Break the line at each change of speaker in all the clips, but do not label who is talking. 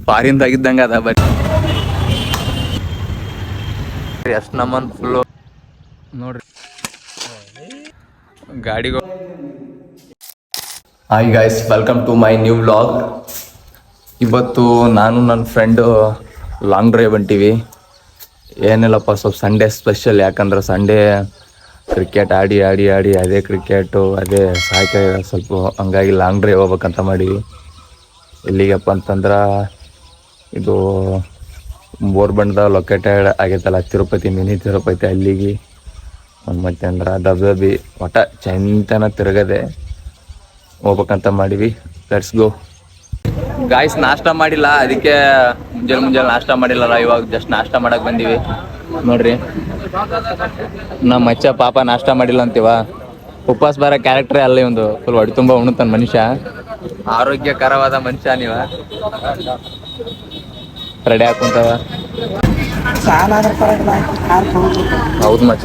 Foreign ಆಗಿದ್ದಂಗೆ ಅದ ಬರೀ ಎಷ್ಟು ನಮ್ಮನ್ ಫುಲ್ಲು ನೋಡ್ರಿ ಗಾಡಿಗಳು. Hi guys, welcome to my new vlog. ಇವತ್ತು ನಾನು ನನ್ನ ಫ್ರೆಂಡು ಲಾಂಗ್ ಡ್ರೈವ್ ಹೊಂಟೀವಿ. ಏನಿಲ್ಲಪ್ಪ, ಸ್ವಲ್ಪ ಸಂಡೇ ಸ್ಪೆಷಲ್. ಯಾಕಂದ್ರೆ ಸಂಡೇ ಕ್ರಿಕೆಟ್ ಆಡಿ ಆಡಿ ಆಡಿ ಅದೇ ಕ್ರಿಕೆಟು ಅದೇ ಸಾಯ್ತಾ ಸ್ವಲ್ಪ. ಹಂಗಾಗಿ ಲಾಂಗ್ ಡ್ರೈವ್ ಹೋಗ್ಬೇಕಂತ ಮಾಡೀವಿ. ಎಲ್ಲಿಗಪ್ಪ ಅಂತಂದ್ರೆ ಇದು ಬೋರ್ಬಂಡ್ದಾಗ ಲೊಕೇಟೆಡ್ ಆಗೈತಲ್ಲ, ತಿರುಪತಿ, ಮಿನಿ ತಿರುಪತಿ. ಅಲ್ಲಿಗೆ ಮತ್ತೆ ಅಂದ್ರೆ ದಬ್ಬಿ ಒಟ್ಟ ಚಂತನ ತಿರುಗದೆ ಹೋಗ್ಬೇಕಂತ ಮಾಡೀವಿ. Let's go guys. ನಾಷ್ಟ ಮಾಡಿಲ್ಲ, ಅದಕ್ಕೆ ಮುಂಜಾನೆ ನಾಷ್ಟ ಮಾಡಿಲ್ಲಲ್ಲ. ಇವಾಗ ಜಸ್ಟ್ ನಾಷ್ಟ ಮಾಡಕ್ ಬಂದೀವಿ. ನೋಡ್ರಿ ನಮ್ಮ ಮಚ್ಚ ಪಾಪ ನಾಷ್ಟ ಮಾಡಿಲ್ಲ ಅಂತೀವ. ಉಪವಾಸ ಬರೋ ಕ್ಯಾರೆಕ್ಟ್ರೇ ಅಲ್ಲ ಒಂದು. ಫುಲ್ ಹೊಡಿ ತುಂಬ ಉಣ್ತಾನ ಮನುಷ್ಯ. ಆರೋಗ್ಯಕರವಾದ ಮನುಷ್ಯ ನೀವ. ರೆಡಿ ಹಾಕುಂತವ. ಹೌದು ಮಚ್ಚ.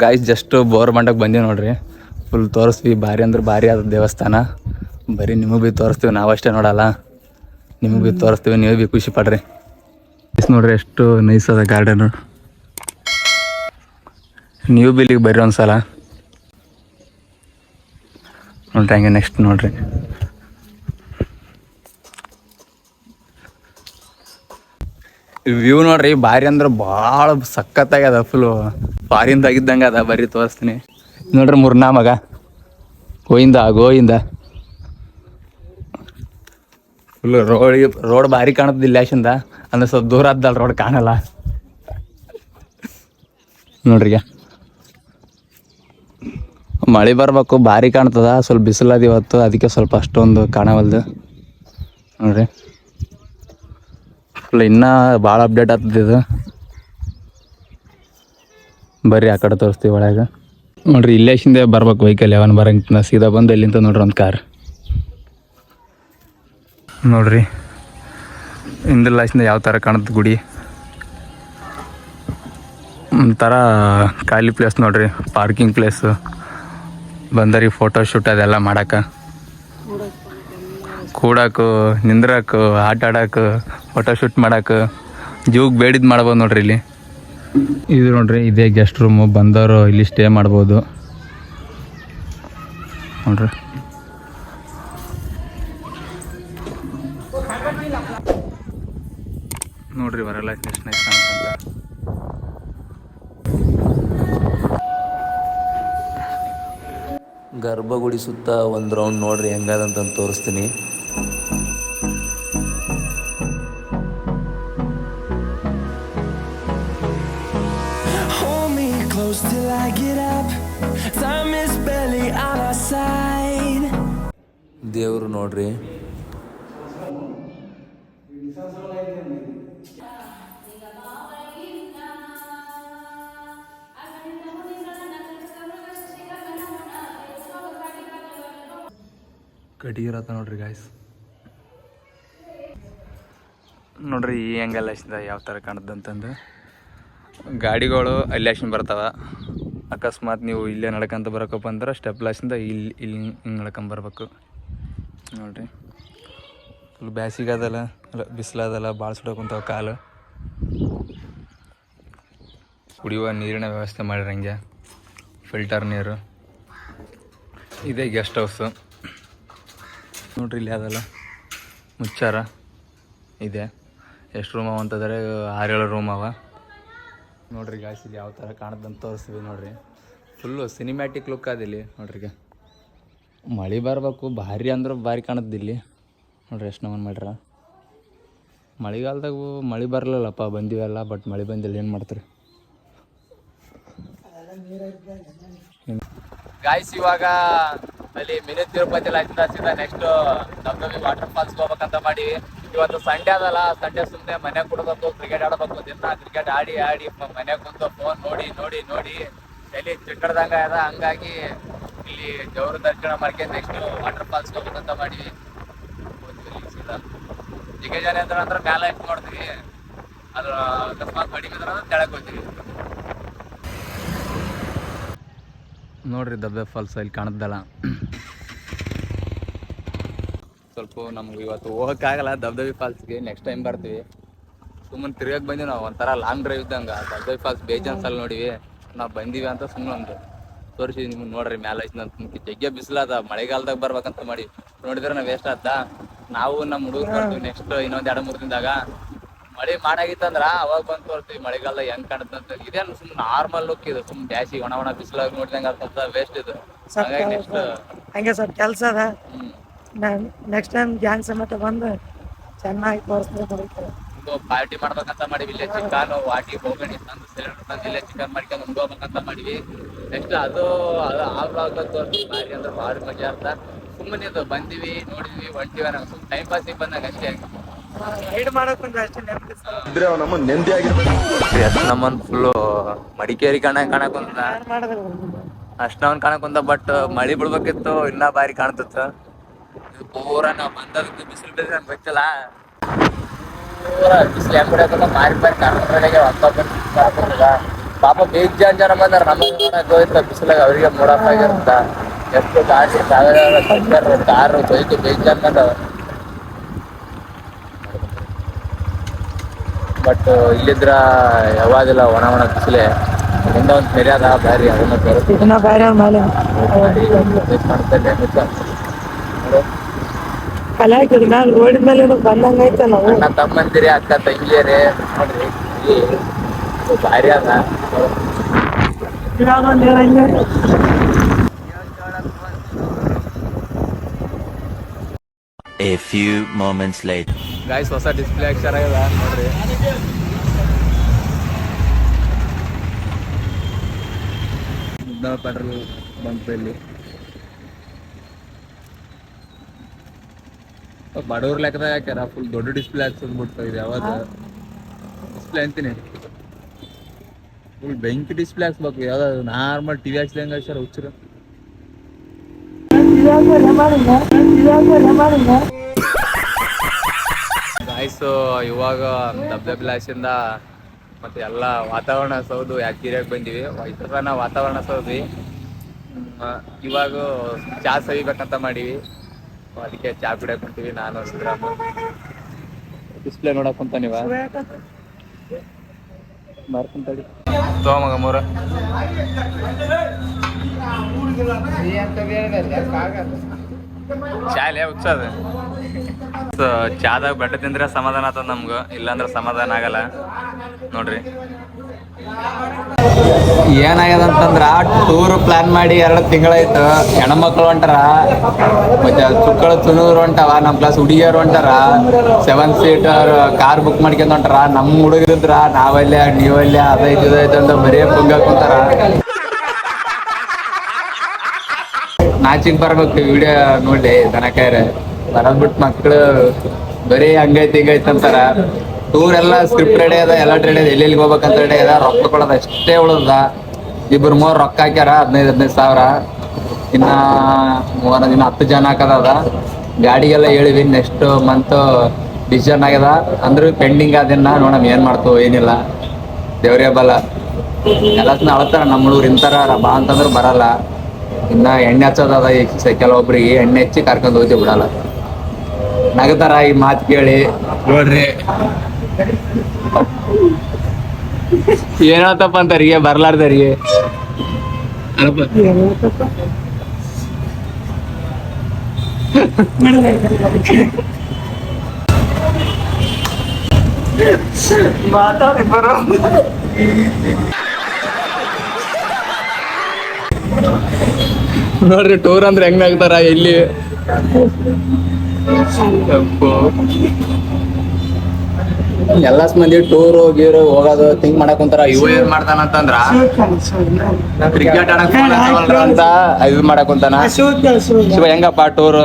ಗಾಯ್ಸ್ ಜಸ್ಟ್ ಬೋರ್ ಮಂಡಕ್ಕೆ ಬಂದೀವಿ ನೋಡ್ರಿ. ಫುಲ್ ತೋರಿಸ್ತೀವಿ. ಭಾರಿ ಅಂದ್ರೆ ಭಾರಿ ಆದ ದೇವಸ್ಥಾನ. ಬರೀ ನಿಮಗೆ ಭೀ ತೋರಿಸ್ತೀವಿ, ನಾವಷ್ಟೇ ನೋಡಲ್ಲ, ನಿಮಗೆ ಭೀ ತೋರಿಸ್ತೀವಿ. ನೀವು ಭೀ ಖುಷಿ ಪಡ್ರಿ. ನೋಡ್ರಿ ಎಷ್ಟು ನೈಸ್ ಅದ ಗಾರ್ಡನ್. ನೀವು ಭೀ ಇಲ್ಲಿಗೆ ಬರ್ರಿ ಒಂದ್ಸಲ ನೋಡ್ರಿ. ಹಂಗೆ ನೆಕ್ಸ್ಟ್ ನೋಡ್ರಿ, ವ್ಯೂ ನೋಡ್ರಿ. ಭಾರಿ ಅಂದ್ರೆ ಭಾಳ ಸಖತ್ತಾಗ್ಯದ. ಫುಲ್ಲು ಫಾರಿನ್ದಾಗಿದ್ದಂಗೆ ಅದ. ಬರೀ ತೋರಿಸ್ತೀನಿ ನೋಡ್ರಿ. ಮುರ್ನಾ ಮಗ ಗೋಯಿಂದ ಫುಲ್ ರೋಡ್ ಭಾರಿ ಕಾಣುತ್ತೆ ಇಲ್ಲಿ ಆಶಿಂದ. ಅಂದ್ರೆ ಸ್ವಲ್ಪ ದೂರ ಆದ್ದಲ್ಲ, ರೋಡ್ ಕಾಣಲ್ಲ ನೋಡ್ರಿ. ಮಳೆ ಬರ್ಬೇಕು, ಭಾರಿ ಕಾಣ್ತದ. ಸ್ವಲ್ಪ ಬಿಸಿಲದ ಇವತ್ತು, ಅದಕ್ಕೆ ಸ್ವಲ್ಪ ಅಷ್ಟೊಂದು ಕಾಣವಲ್ದು ನೋಡ್ರಿ. ಫುಲ್ ಇನ್ನೂ ಭಾಳ ಅಪ್ಡೇಟ್ ಆಗ್ತದೆ ಇದು. ಬರ್ರಿ ಆ ಕಡೆ ತೋರಿಸ್ತೀವಿ ಒಳಗೆ ನೋಡ್ರಿ. ಇಲ್ಲೇಶಿಂದ ಬರ್ಬೇಕು ವೆಹಿಕಲ್ ಯಾವನ್ ಬರಂಗಿಲ್ಲ. ಸೀದಾ ಬಂದು ಇಲ್ಲಿಂದ ನೋಡ್ರಿ ಒಂದು ಕಾರ್ ನೋಡ್ರಿ. ಹಿಂದಿಲ್ಲಾಶಿಂದ ಯಾವ ಥರ ಕಾಣುತ್ತೆ ಗುಡಿ. ಒಂಥರ ಖಾಲಿ ಪ್ಲೇಸ್ ನೋಡ್ರಿ, ಪಾರ್ಕಿಂಗ್ ಪ್ಲೇಸು. ಬಂದರಿ ಫೋಟೋ ಶೂಟ್ ಅದೆಲ್ಲ ಮಾಡಕ್ಕೆ, ಕೂಡಕ್ಕೆ, ನಿಂದ್ರಕ್ಕೆ, ಆಟ ಆಡಕ್ಕೆ, ಫೋಟೋ ಶೂಟ್ ಮಾಡಕ್ಕೆ, ಜೀವಕ್ಕೆ ಬೇಡಿದ್ದು ಮಾಡ್ಬೋದು ನೋಡ್ರಿ ಇಲ್ಲಿ. ಇದು ನೋಡ್ರಿ, ಇದೇ ಗೆಸ್ಟ್ ರೂಮು. ಬಂದವರು ಇಲ್ಲಿ ಸ್ಟೇ ಮಾಡ್ಬೋದು ನೋಡ್ರಿ. ನೋಡ್ರಿ ಬರಲ್ಲ ಎಷ್ಟು ನೈಸ್ ಕಾಣುತ್ತಂತ.
ಗರ್ಭಗುಡಿ ಸುತ್ತ ಒಂದು ರೌಂಡ್ ನೋಡ್ರಿ ಹೆಂಗದಂತ ತೋರಿಸ್ತೀನಿ. ದೇವ್ರು ನೋಡ್ರಿ.
ಕಟೀರತ್ತ ನೋಡ್ರಿ ಗಾಯ್ಸ್. ನೋಡ್ರಿ ಈ ಆ್ಯಂಗಲ್ ಅಷ್ಟಿಂದ ಯಾವ ಥರ ಕಾಣುತ್ತೆ ಅಂತಂದು. ಗಾಡಿಗಳು ಅಲ್ಲಿ ಅಷ್ಟಿಂದ ಬರ್ತಾವೆ. ಅಕಸ್ಮಾತ್ ನೀವು ಇಲ್ಲೇ ನಡ್ಕೊಂತ ಬರೋಕಪ್ಪ ಅಂದ್ರೆ ಸ್ಟೆಪ್ ಲಾಸಿಂದ ಇಲ್ಲಿ ಹಿಂಗೆ ನಡ್ಕೊಂಬರ್ಬೇಕು ನೋಡ್ರಿ. ಫುಲ್ ಬ್ಯಾಸಿಗೆ ಅದಲ್ಲ, ಅಲ್ಲ ಬಿಸಿಲದಲ್ಲ, ಭಾಳ ಸುಡೋಕುಂತಾವ ಕಾಲು. ಕುಡಿಯುವ ನೀರಿನ ವ್ಯವಸ್ಥೆ ಮಾಡಿರಿ ಹಂಗೆ, ಫಿಲ್ಟರ್ ನೀರು. ಇದೇ ಗೆಸ್ಟ್ ಹೌಸು ನೋಡ್ರಿ. ಇಲ್ಲಿ ಅದಲ್ಲ ಮುಚ್ಚಾರ ಇದೆ. ಎಷ್ಟು ರೂಮ್ ಅವ ಅಂತಂದರೆ 6-7 ರೂಮ್ ಅವ ನೋಡ್ರಿ. ಗಾಯ್ಸ್ ಇಲ್ಲಿ ಯಾವ ಥರ ಕಾಣುತ್ತಂತ ತೋರಿಸ್ತೀವಿ ನೋಡ್ರಿ. ಫುಲ್ಲು ಸಿನಿಮ್ಯಾಟಿಕ್ ಲುಕ್ ಅದಿಲ್ಲಿ ನೋಡ್ರಿ. ಮಳೆ ಬರ್ಬೇಕು, ಭಾರಿ ಅಂದ್ರೆ ಭಾರಿ ಕಾಣುತ್ತೆ ಇಲ್ಲಿ ನೋಡ್ರಿ. ಎಷ್ಟು ನಮನ್ ಮಾಡ್ರ. ಮಳೆಗಾಲದಾಗೂ ಮಳೆ ಬರಲಿಲ್ಲಪ್ಪ, ಬಂದಿವೆಲ್ಲ. ಬಟ್ ಮಳೆ ಬಂದಿಲ್ಲ, ಏನು ಮಾಡ್ತೀರಿ ಗಾಯ್ಸ್. ಇವಾಗ ಅಲ್ಲಿ ಮಿನಿ ತಿರುಪತಿ ಸೀದಾ ನೆಕ್ಸ್ಟ್ ದಬ್ಬಿ ವಾಟರ್ ಫಾಲ್ಸ್ಗೆ ಹೋಗ್ಬೇಕಂತ ಮಾಡಿ. ಇವತ್ತು ಸಂಡೇ ಅದಲ್ಲ, ಸಂಡೇ ಸುಮ್ಮನೆ ಮನೆಗೆ ಕೊಡಬೇಕು, ಕ್ರಿಕೆಟ್ ಆಡಬೇಕು. ದಿನ ಕ್ರಿಕೆಟ್ ಆಡಿ ಆಡಿ ಮನೆಗೆ ಕುಂತು ಫೋನ್ ನೋಡಿ ನೋಡಿ ನೋಡಿ ಎಲ್ಲಿ ಚಿಕ್ಕಡ್ದಂಗೆ ಅದ. ಹಂಗಾಗಿ ಇಲ್ಲಿ ದೇವ್ರ ದರ್ಶನ ಮಾಡ್ಕೊಂಡು ನೆಕ್ಸ್ಟ್ ವಾಟರ್ ಫಾಲ್ಸ್ಗೆ ಹೋಗ್ಬೇಕಂತ ಮಾಡೀವಿ. ಸೀದಾ ಜಿಗೇಜಾನೆ ಅಂದ್ರೆ ಮ್ಯಾಲೆ ಎಷ್ಟು ನೋಡ್ತೀವಿ, ಅದ್ರ ಅಕಸ್ಮಾತ್ ಬಡಿ ಬಿದ್ರೆ ತೆಳಕ್ಕೆ ಹೋಗ್ತೀವಿ ನೋಡ್ರಿ. ದಬ್ಬೆ ಫಾಲ್ಸ್ ಇಲ್ಲಿ ಕಾಣುತ್ತಲ್ಲ, ಸ್ವಲ್ಪ ಹೋಗ್ಬೇಕು. ನಮ್ಗೆ ಇವತ್ತು ಹೋಗೋಕ್ಕಾಗಲ್ಲ ದಬ್ದಬಿ ಫಾಲ್ಸ್ಗೆ, ನೆಕ್ಸ್ಟ್ ಟೈಮ್ ಬರ್ತೀವಿ. ಸುಮ್ಮನೆ ತಿರ್ಗಕ್ಕೆ ಬಂದೀವಿ ನಾವು, ಒಂಥರ ಲಾಂಗ್ ಡ್ರೈವ್ ಇದ್ದಂಗೆ. ದಬ್ದಬಿ ಫಾಲ್ಸ್ ಬೇಜಾನ್ ಸಲ ನೋಡಿವಿ, ನಾವು ಬಂದೀವಿ ಅಂತ ಸುಮ್ಮನೆ ಒಂದು ತೋರಿಸಿ ನಿಮ್ಗೆ ನೋಡ್ರಿ ಮ್ಯಾಲೆ ಐತೆ ಜಗ್ಗೆ ಬಿಸಿಲದ. ಮಳೆಗಾಲದಾಗ ಬರ್ಬೇಕಂತ ಮಾಡಿ ನೋಡಿದ್ರೆ ನಾವು ವೇಸ್ಟ್ ಆದ. ನಾವು ನಮ್ಮ ಹುಡುಗರು ಬರ್ತೀವಿ ನೆಕ್ಸ್ಟ್ ಇನ್ನೊಂದು 2-3 ದಿನದಾಗ. ಮಳೆ ಮಾಡಾಗಿತ್ತಂದ್ರ ಅವಾಗ ಬಂದು ತೋರ್ತೀವಿ ಮಳೆಗಾಲದಾಗ ಹೆಂಗ್ ಕಾಣುತ್ತಂತ. ಇದೇನು ಸುಮ್ಮನೆ ನಾರ್ಮಲ್ ಲುಕ್ ಇದು, ಸುಮ್ಮನೆ ಬ್ಯಾಸಿಗೆ ಒಣ ಬಿಸಿಲಾಗ ನೋಡಿದಂಗೆ ಆಗ್ತದ, ವೇಸ್ಟ್ ಇದು. ಹಾಗಾಗಿ ನೆಕ್ಸ್ಟ್
ಹಂಗೆ ಸ್ವಲ್ಪ ಕೆಲಸ ಅದ. ನೆಕ್ಸ್ಟ್ ಟೈಮ್ ಗ್ಯಾಂಗ್ ಸಮೇತ ಬಂದು ಚೆನ್ನಾಗಿ ತೋರಿಸ್ತಾರೆ.
ಪಾರ್ಟಿ ಮಾಡ್ಬೇಕಂತ ಮಾಡಿವಿ. ಇಲ್ಲೇ ಚಿಕನ್ ವಾಟಿ ಹೋಗಣಿ ತಂದು ಸಿಲಿಂಡರ್ ತಂದು ಇಲ್ಲೇ ಚಿಕನ್ ಮಾಡ್ಕೊಂಡು ಉಂಡ್ಕೋಬೇಕಂತ ಮಾಡಿವಿ. ನೆಕ್ಸ್ಟ್ ಅದು ಆ ಬ್ಲಾಗ್ ತೋರಿಸ್ತೀವಿ. ಭಾರಿ ಅಂದ್ರೆ ಭಾರಿ ಮಜಾ ಅಂತ. ಸುಮ್ಮನೆ ಇದು ಬಂದಿವಿ ನೋಡಿದ್ವಿ ಹೊಂಟಿವಿ ನಾವು ಸುಮ್ಮನೆ ಟೈಮ್ ಪಾಸಿಗೆ ಬಂದಾಗ ಅಷ್ಟೇ.
ರೈಡ್ ಮಾಡೋಕೆ ಅಷ್ಟೇ
ನಮ್ಮನ್ ಫುಲ್ಲು ಮಡಿಕೇರಿ ಕಾಣಕ್ ಕುಂತ ಅಷ್ಟವನ್ ಕಾಣಕ್ ಕುಂತ. ಬಟ್ ಮಳಿ ಬಿಡ್ಬೇಕಿತ್ತು, ಇನ್ನ ಬಾರಿ ಕಾಣ್ತಿತ್ತ. ಪೂರ ನಾವ್ ಬಂದದಕ್ಕೆ ಬಿಸಿಲು ಬಿಸಿಲು ಅಂತ ಗೊತ್ತಿಲ್ಲ. ಪೂರ ಬಿಸಿಲು ಹೆಂಗ್ ಬಿಡಕಲ್ಲ ಮಾರಿ ಕರ್ನಾಟಕ ಹೊತ್ತ ಪಾಪ ಬೇಜಾನ್ ಜನ ಬಂದಾರ. ನಮಗೆ ಬಿಸಿಲಾಗ ಅವ್ರಿಗೆ ಮೂಡಪ್ಪ ಆಗಿರುತ್ತ. ಎಷ್ಟು ಗಾಡಿ ಕಾರು ಬೈಕ್ ಬೇಜಾನ್ ಬಂದವ. ಬಟ್ ಇಲ್ಲಿದ್ರ ಯಾವಾಗೆಲ್ಲ ಒಣ ಬಿಸಿಲೆ ಮುಂದ ಒಂದು ಸರಿಯಾದ ಬ್ಯಾರಿ ಅದನ್ನ
ರೋಡ್ ಮೇಲೆ ಬಂದಂಗ ಐತಲ್ಲ.
ಅಣ್ಣ ತಮ್ಮಂದಿರಿ ಅಕ್ಕ ತಂಗಿಯರೇ ನೋಡ್ರಿ ಭಾರಿ ಅದ.
A few moments later.
Guys ಹೊಸ ಡಿಸ್ಪ್ಲೇ ಅಕ್ಷರ ಆಗ್ಯದ ನೋಡ್ರಿ. ಪೆಟ್ರೋಲ್ ಬಂಕ್ ಇಲ್ಲಿ ಬಡವ್ರ ಲೆಕ್ಕದಾಗ ಹಾಕ್ಯಾರ. ಫುಲ್ ದೊಡ್ಡ ಡಿಸ್ಪ್ಲೇ ಹಾಕ್ಸೋದ್ಬಿಡ್ತಾ ಇದೆ. ಯಾವಾಗ ಡಿಸ್ಪ್ಲೇ ಅಂತೀನಿ ಫುಲ್ ಬೆಂಕಿ ಡಿಸ್ಪ್ಲೇ ಹಾಕ್ಸ್ಬೇಕು. ಯಾವ್ದು ನಾರ್ಮಲ್ ಟಿವಿ ಹಾಕ್ಸ್ದಂಗೆ ಹಾಕ್ಸ್ಯಾರ ಹುಚ್ಚರು. ಗಾಯ್ಸು ಇವಾಗ ದಬ್ದಬಿಲಾಸಿಂದ ಮತ್ತೆ ಎಲ್ಲ ವಾತಾವರಣ ಸೌದು ಯಾದಗಿರಿಯಾಗ ಬಂದಿವಿ. ಇತರ ನಾವು ವಾತಾವರಣ ಸೌದ್ವಿ. ಇವಾಗ ಚಾ ಸವಿಬೇಕಂತ ಮಾಡೀವಿ. ಅದಕ್ಕೆ ಚಾ ಕುಡಿಯಕ್ ಕುಂತೀವಿ ನಾನು ಸಿದ್ರಾಮು. ಡಿಸ್ಪ್ಲೇ ನೋಡಕ್ ಕುಂತ ನೀವ ಮಾರ್ಕೊಂತಡಿ ಮಗ ಮೂರ ಚಾಲೆ ಹುಚ್ಚದ. ಚಾದಾಗ ಬೆಟ್ಟ ತಿಂದ್ರೆ ಸಮಾಧಾನ ಆಗ್ತದ ನಮ್ಗ, ಇಲ್ಲಾಂದ್ರೆ ಸಮಾಧಾನ ಆಗಲ್ಲ ನೋಡ್ರಿ. ಏನಾಗ್ಯದ ಅಂತಂದ್ರ ಟೂರ್ ಪ್ಲಾನ್ ಮಾಡಿ 2 ತಿಂಗಳಾಯ್ತು. ಹೆಣ್ಮಕ್ಳು ಹೊಂಟಾರ, ಮತ್ತೆ ಚುಕ್ಕಳ ಚುನೂರು ಹೊಂಟಾವ, ನಮ್ ಕ್ಲಾಸ್ ಹುಡುಗಿಯರು ಹೊಂಟಾರ. 7 ಸೀಟರ್ ಕಾರ್ ಬುಕ್ ಮಾಡ್ಕೊಂಡ್ ಹೊಂಟಾರ. ನಮ್ ಹುಡುಗರಿದ್ರ ನಾವಲ್ಲೇ ನೀವಲ್ಲೇ ಅದೈದು ಅಂತ ಬರೀ ಪುಂಗ ಕುಂತಾರ. ನಾಚಿಕ್ ಬರ್ಬೇಕು ವಿಡಿಯೋ ನೋಡಿ ದನಕಾಯ್ರ ಬರದ್ಬಿಟ್ಟು ಮಕ್ಳು ಬರೀ ಹಂಗೈತಿ ಹಿಂಗೈತಿ ಅಂತಾರ. ಟೂರ್ ಎಲ್ಲ ಸ್ಕ್ರಿಪ್ಟ್ ರೆಡಿ ಅದ, ಎಲ್ಲ ರೆಡಿ ಅದ, ಎಲ್ಲೆಲ್ಲಿ ಹೋಗ್ಬೇಕಂತ ರೆಡಿ ಅದ. ರೊಕ್ಕ ಕೊಡೋದು ಅಷ್ಟೇ ಉಳ್ದ. 2-3 ರೊಕ್ಕ ಹಾಕ್ಯಾರ 15,000 ಸಾವಿರ. ಇನ್ನ 10 ಜನ ಹಾಕದ. ಗಾಡಿಗೆಲ್ಲ ಹೇಳಿವಿ ನೆಕ್ಸ್ಟ್ ಮಂತ್ ಡಿಸಿಷನ್ ಆಗ್ಯದ. ಅಂದ್ರೆ ಪೆಂಡಿಂಗ್ ಅದನ್ನ ನೋಡಮ್ ಏನ್ ಮಾಡ್ತೋ ಏನಿಲ್ಲ. ದೇವ್ರೇ ಬಲ ಎಲ್ಲ ಅಳತಾರ. ನಮ್ಮ ಹುಡುಗ್ರು ಇಂತಾರ ಬಾ ಅಂತಂದ್ರೆ ಬರಲ್ಲ. ಇನ್ನ ಎಣ್ಣೆ ಹಚ್ಚೋದದ. ಈಗ ಕೆಲವೊಬ್ರಿಗೆ ಎಣ್ಣೆ ಹಚ್ಚಿ ಕರ್ಕೊಂಡು ಹೋಗಿ ಬಿಡಲ್ಲ. ನಗತಾರ ಈ ಮಾತು ಕೇಳಿ ನೋಡ್ರಿ. ಏನತ್ತಪ್ಪ ಅಂತಾರಿಗೆ ಬರ್ಲಾರ್ದರಿಗೆ
ಮಾತಾಡಿ ಬರೋ
ನೋಡ್ರಿ ಟೂರ್ ಅಂದ್ರೆ ಹೆಂಗ್ ಆಗ್ತಾರ ಇಲ್ಲಿ. ಎಲ್ಲ ಮಂದಿ ಟೂರ್ ಗೀರು ಹೋಗೋದು ಥಿಂಕ್ ಮಾಡಕ್ ಕುಂತಾರ. ಇವ ಏನ್ ಮಾಡ್ತಾನಂತಂದ್ರ ಕ್ರಿಕೆಟ್ ಆಡಕ್ ಅಂತ ಇದು ಮಾಡಕ್ ಕುಂತಾನ. ಶಿವ ಹೆಂಗಪ್ಪ ಟೂರ್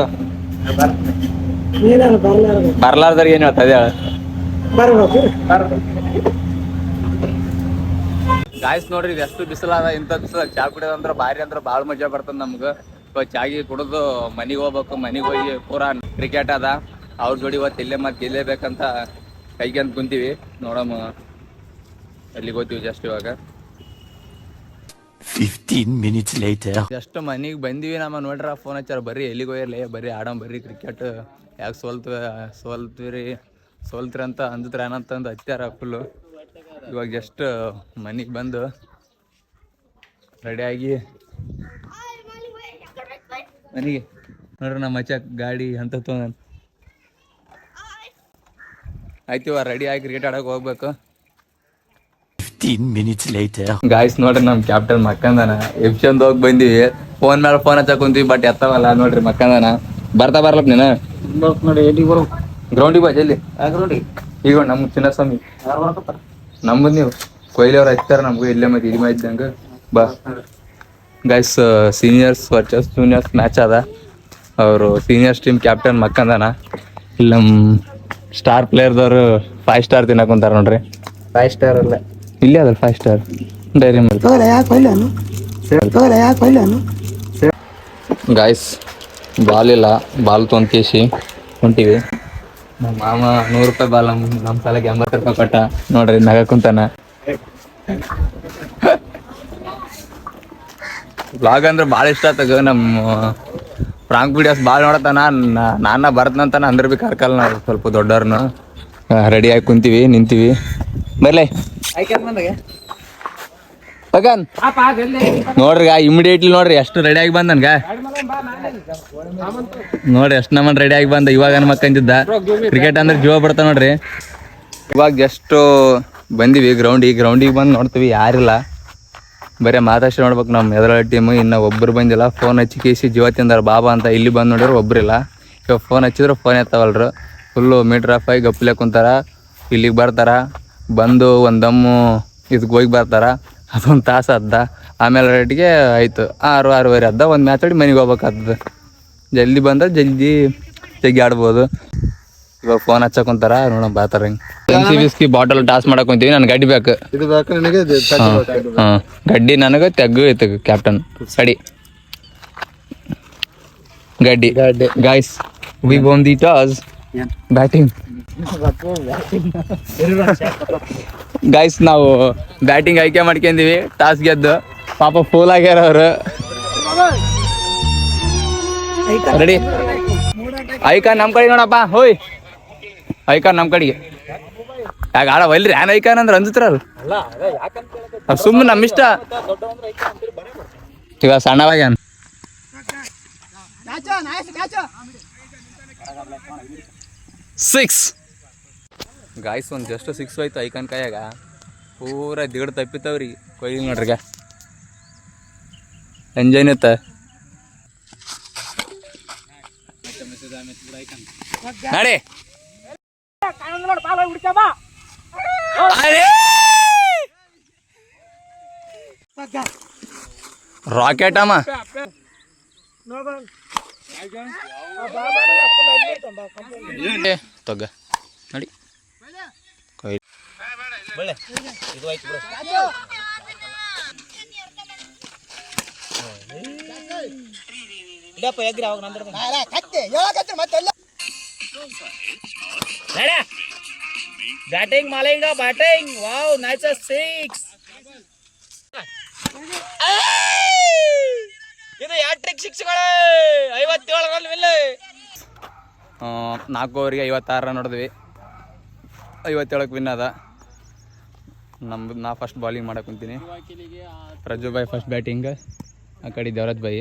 ಬರ್ಲಾರ್ದಾರ ಏನ್ ಹೇಳ್ತಾ ಇದೆ ಗಾಯ್ಸ್ ನೋಡ್ರಿ. ಇದು ಎಷ್ಟು ಬಿಸಿಲಾದ. ಇಂಥ ಬಿಸಿಲಾಗ ಚಾ ಕುಡಿಯೋದಂದ್ರ ಭಾರಿ ಅಂದ್ರೆ ಭಾಳ ಮಜಾ ಬರ್ತದ ನಮ್ಗ. ಚಾಗಿ ಕುಡಿದು ಮನಿಗ್ ಹೋಗ್ಬೇಕು. ಮನಿಗ್ ಹೋಗಿ ಪೂರಾ ಕ್ರಿಕೆಟ್ ಅದ ಅವ್ರ ಜೋಡಿ ಇವತ್ತು ಇಲ್ಲೇ ಮತ್ತೆ ಗೆಲ್ಲೇಬೇಕಂತ ಕೈಗಂತ ಕುಂತೀವಿ. ನೋಡಮ್ಮ ಎಲ್ಲಿಗೆ ಹೋಗ್ತೀವಿ ಜಸ್ಟ್ ಇವಾಗ.
15 minutes later.
ಜಸ್ಟ್ ಮನಿಗೆ ಬಂದಿವಿ. ನಮ್ಮ ನೋಡ್ರ ಫೋನ್ ಹಚ್ಚಾರ ಬರ್ರಿ ಎಲ್ಲಿಗೆ ಹೋಗಿರ್ಲಿ, ಬರ್ರಿ ಆಡಮ್ ಬರ್ರಿ ಕ್ರಿಕೆಟ್ ಯಾಕೆ ಸೋಲ್ತ್ರಿ ಅಂತ ಅಂದಿದ್ರೆ ಏನಂತಂದು ಹತ್ಯಾರ ಫುಲ್ಲು. ಇವಾಗ ಜಸ್ಟ್ ಮನೆಗೆ ಬಂದು ರೆಡಿಯಾಗಿ ಮನೆಗೆ ನೋಡ್ರಿ ನಮ್ಮ ಮಚ್ಚ ಗಾಡಿ ಅಂತ ತೊಗೊಂಡು ಆಯ್ತಿವ ರೆಡಿ ಆಗಿ ಕ್ರಿಕೆಟ್ ಆಡೋಕೆ ಹೋಗ್ಬೇಕು.
15 minutes later.
ಗಾಯ್ಸ್ ನೋಡ್ರಿ ನಮ್ಮ ಕ್ಯಾಪ್ಟನ್ ಮಕ್ಕಂದನ ಎಪ್ಸಂದ್ ಹೋಗಿ ಬಂದಿವಿ. ಫೋನ್ ಮೇಲೆ ಫೋನ್ ಹಚ್ಚಕ್ ಕುಂತೀವಿ ಬಟ್ ಎತ್ತವಲ್ಲ. ನೋಡ್ರಿ ಮಕ್ಕಂದನ ಬರ್ಲಪ್ಪ ನೀನು ಗ್ರೌಂಡಿಗೆ ಬಾ ಜಲ್ದಿ. ಈಗ ನಮ್ಮ ಚಿನ್ನಸ್ವಾಮಿ ನಮ್ಮದು ನೀವು ಕೊಹ್ಲಿ ಅವ್ರು ಹಚ್ತಾರ ನಮ್ಗೂ ಇಲ್ಲೇ ಮತ್ತೆ ಇಲ್ಲಿ ಇದ್ದಂಗೆ ಬಾ. Guys seniors versus juniors match ಅದ. ಅವರು ಸೀನಿಯರ್ಸ್ ಟೀಮ್ ಕ್ಯಾಪ್ಟನ್ ಮಕ್ಕಂದನ. ಇಲ್ಲಿ ನಮ್ಮ ಸ್ಟಾರ್ ಪ್ಲೇಯರ್ದವ್ರು 5 ಸ್ಟಾರ್ ತಿನ್ನಕ್ ಕುಂತಾರ ನೋಡ್ರಿ.
5 ಸ್ಟಾರ್ ಅಲ್ಲ,
ಇಲ್ಲೇ ಅದಲ್ಲ 5 star dairy milk. Guys ball ಇಲ್ಲ, ಬಾಲ್ ತೊಗೊಂಡ್ ಕೇಸಿ ಹೊಂಟಿವಿ. ನಮ್ಮ ಮಾಮ 100 ರೂಪಾಯಿ ಬಾಲ್ ನಮ್ಮ ಸಾಲಕ್ಕೆ 80 ರೂಪಾಯಿ ಕೊಟ್ಟ. ನೋಡ್ರಿ ನಗ ಕುಂತಾನ. ಬ್ಲಾಗ್ ಅಂದ್ರೆ ಭಾಳ ಇಷ್ಟ ಆತಗ. ನಮ್ಮ ಫ್ರಾಂಕ್ ವಿಡಿಯೋಸ್ ಭಾಳ ನೋಡತಾನ. ನಾನ ಬರ್ತನಂತಾನ ಅಂದ್ರೆ ಭೀ ಕರ್ಕಲ್ಲ. ನಾವು ಸ್ವಲ್ಪ ದೊಡ್ಡವ್ರನ್ನ ರೆಡಿಯಾಗಿ ಕುಂತೀವಿ, ನಿಂತೀವಿ. ಬರ್ಲೆ ಪಗನ್ ನೋಡ್ರಿ ಇಮಿಡಿಯೇಟ್ಲಿ ನೋಡ್ರಿ ಎಷ್ಟು ರೆಡಿಯಾಗಿ ಬಂದ ನನ್ಗ. ನೋಡ್ರಿ ಎಷ್ಟು ನಮ್ಮನ್ ರೆಡಿಯಾಗಿ ಬಂದ. ಇವಾಗ ಮಕ್ಕಂದಿದ್ದ ಕ್ರಿಕೆಟ್ ಅಂದ್ರೆ ಜೀವ ಬಿಡ್ತಾ ನೋಡ್ರಿ. ಇವಾಗ ಜಸ್ಟ್ ಬಂದಿವಿ ಗ್ರೌಂಡಿಗೆ ಬಂದು ನೋಡ್ತೀವಿ ಯಾರಿಲ್ಲ. ಬರೀ ಮಾತಾಡ್ಸಿ ನೋಡ್ಬೇಕು ನಮ್ಮ ಎದುರಾಳಿ ಟೀಮು. ಇನ್ನು ಒಬ್ಬರು ಬಂದಿಲ್ಲ. ಫೋನ್ ಹಚ್ಚಿ ಕೇಸಿ ಜೀವ ತಿಂದಾರ ಬಾಬಾ ಅಂತ. ಇಲ್ಲಿ ಬಂದು ನೋಡಿದ್ರು ಒಬ್ಬರಿಲ್ಲ. ಇವಾಗ ಫೋನ್ ಹಚ್ಚಿದ್ರು ಫೋನ್ ಎತ್ತವಲ್ರು. ಫುಲ್ಲು ಮೀಟ್ರ್ ಆಫ್ ಆಗಿ ಗಪ್ಲೆ ಕುಂತಾರ. ಇಲ್ಲಿಗೆ ಬರ್ತಾರ, ಬಂದು ಒಂದಮ್ಮು ಇದಕ್ಕೆ ಹೋಗಿ ಬರ್ತಾರ. ಅದೊಂದು ತಾಸು ಅದ್ದ. ಆಮೇಲೆ ರೇಟಿಗೆ ಆಯಿತು 6-6:30 ಅದ್ದ. ಒಂದು ಮ್ಯಾಚ್ ಆಡಿ ಮನೆಗೆ ಹೋಗ್ಬೇಕಾಗ್ತದೆ. ಜಲ್ದಿ ಬಂದ್ರೆ ಜಲ್ದಿ ಜಗ್ಗಿ ಆಡ್ಬೋದು. ಇವಾಗ ಫೋನ್ ಹಚ್ಚಕ್ ಕುಂತಾರ ನೋಡ ಬಾತಾರ. ಹಿಂಗೆ ಬಿಸ್ಕಿ ಬಾಟಲ್ ಟಾಸ್ ಮಾಡಕ್ ಕುಂತೀವಿ. ನನ್ ಗಡ್ಡಿ ಬೇಕು. ಹಾಂ ಗಡ್ಡಿ ನನಗೆ ತೆಗ್ಗು ಕ್ಯಾಪ್ಟನ್ ಗಡ್ಡಿ guys we won the toss batting. Guys ನಾವು ಬ್ಯಾಟಿಂಗ್ ಆಯ್ಕೆ ಮಾಡ್ಕೊಂಡಿವಿ. ಟಾಸ್ ಗೆದ್ದು ಪಾಪ ಫೂಲ್ ಆಗ್ಯಾರ ಅವರು. ರೆಡಿ ಐಕಾನ್ ನಮ್ಮ ಕಡೆ ನೋಡಪ್ಪ. ಹೋಯ್ ಐಕಾನ್ ನಮ್ಮ ಕಡೆಗೆ ಯಾಕೆ ಆಡವಲ್ರಿ? ಏನ್ ಐಕಾನ್ ಅಂದ್ರೆ ಅಂಜತ್ರಲ್ಲ ಸುಮ್ಮನೆ ನಮ್ಮಿಷ್ಟ. ಇವಾಗ ಸಣ್ಣವಾಗ್ಯಾನ. ಸಿಕ್ಸ್ ಗಾಯ್ಸ್ ಒಂದು ಜಸ್ಟ್ 6 ಹೋಯ್ತು ಐಕಾನ್ ಕೈಯಾಗ. ಪೂರ ದಿಗಡ್ ತಪ್ಪಿತ್ತವ್ರಿ ಕೊಯ್ಲಿ ನೋಡ್ರಿಗ. ಎಂಜಾಯ್ನ ಇತ್ತ. ನಡಿ ರಾಕೆಟ್ ಅಮ್ಮ ತೊಗ ನಡಿ batting Malinga batting. Wow nice 6. ಇದು ಹ್ಯಾಟ್ರಿಕ್ 6ಗಳು 57 ರನ್ ವಿಲ್. 4 ಓವರಿಗೆ 56 ರನ್ ಹೊಡೆದ್ವಿ. 57ಕ್ಕೆ ವಿನ್ ಅದ. ನಾ ಫಸ್ಟ್ ಬಾಲಿಂಗ್ ಮಾಡಕ್ಕೆ ಕುಂತೀನಿ. ರಜು ಬಾಯ್ ಫಸ್ಟ್ ಬ್ಯಾಟಿಂಗ್. ಆ ಕಡೆ ದೇವರಾಜ್ ಬಾಯಿ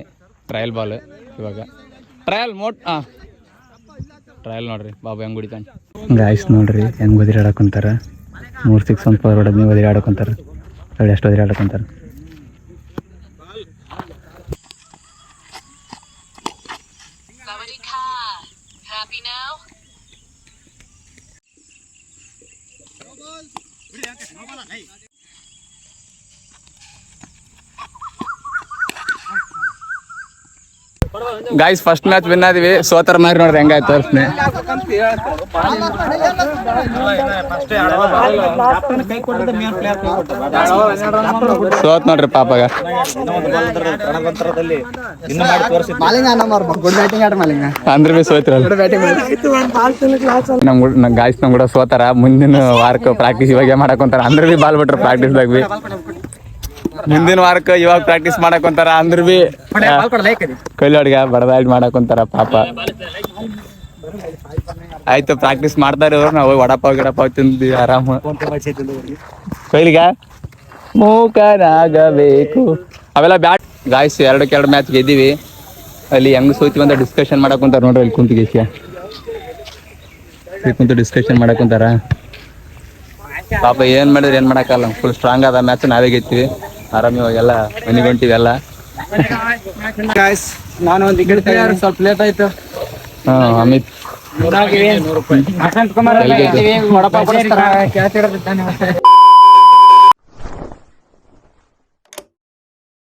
ಟ್ರಯಲ್ ಬಾಲ್. ಇವಾಗ ಟ್ರಯಲ್ ಟ್ರಯಲ್ ನೋಡ್ರಿ ಬಾಬು ಹೆಂಗೆ ಹೊಡಿತಾನೆ. ಗಾಯ್ಸ್ ನೋಡ್ರಿ ಹೆಂಗೆ ಒದಿರಾಡಕೊಂತಾರ. 3 6 1 4 ಹೊಡೆದ್ ನೀವು ಒದಿರಾಡಕೊಂತಾರ. ನೋಡಿ ಎಷ್ಟು ಒದಿರಾಡಕೊಂತಾರ. ಗಾಯ್ಸ್ ಫಸ್ಟ್ ಮ್ಯಾಚ್ ವಿನ್ ಆದಿವಿ. ಸೋತರ ಮಾರಿ ನೋಡ್ರಿ ಹೆಂಗಾಯ್ತು. ಸೋತ್ ನೋಡ್ರಿ ಪಾಪಾಗ. ಅಂದ್ರೆ ಬಿ ಸೋತ್ರಲ್ಲ. ಗಾಯ್ಸ್ ನಮ್ ಕೂಡ ಸೋತಾರ. ಮುಂದಿನ ವಾರಕ್ಕೆ ಪ್ರಾಕ್ಟೀಸ್ ಇವಾಗ ಮಾಡಕೊಂತಾರ. ಅಂದ್ರೆ ಬಿ ಬಾಲ್ ಬಿಟ್ರ ಪ್ರಾಕ್ಟೀಸ್ದಾಗ ಬಿ ಮುಂದಿನ ವಾರಕ್ಕೆ ಇವಾಗ ಪ್ರಾಕ್ಟೀಸ್ ಮಾಡಕೊಂತಾರ. ಅಂದ್ರೆ ಬಿ ಕೊಯ್ಲಿ ಹೊಡ್ಗ ಬಡದಾಡಿ ಮಾಡಕೊಂತಾರ ಪಾಪ. ಆಯ್ತು ಪ್ರಾಕ್ಟೀಸ್ ಮಾಡ್ತಾರೆ ಅವ್ರು, ನಾವು ವಡಪಾವ್ ಗಿಡಪಾವ್ ತಿಂದ್ವಿ ಆರಾಮ. ಕೊಯ್ಲಿಗ ಮೂಕನಾಗಬೇಕು ಅವೆಲ್ಲ ಬ್ಯಾಟ್. Guys 2-2 match ಗೆದ್ದೀವಿ. ಅಲ್ಲಿ ಹೆಂಗ್ ಸೋತಿ ಅಂತ ಡಿಸ್ಕಷನ್ ಮಾಡಕ್ ಕುಂತಾರ ನೋಡ್ರಿ. ಅಲ್ಲಿ ಕುಂತು ಡಿಸ್ಕಷನ್ ಮಾಡಕ್ ಕುಂತಾರ. ಪಾಪ ಏನ್ ಮಾಡಿದ್ರೆ ಏನ್ ಮಾಡಕ್ಕಲ್ಲ, ಫುಲ್ ಸ್ಟ್ರಾಂಗ್ ಆದ ಮ್ಯಾಚ್ ನಾವೇ ಗೆದ್ತೀವಿ. ಆರಾಮ್ ಇವಾಗೆಲ್ಲ ಮನೆಗೆ ಹೊಂಟಿವಿ ಎಲ್ಲ.
ನಾನು ಸ್ವಲ್ಪ ಲೇಟ್ ಆಯ್ತು.
ಅಮಿತ್
ವಡಪಾವ್ ಕೊಡಿಸ್ತಾರ.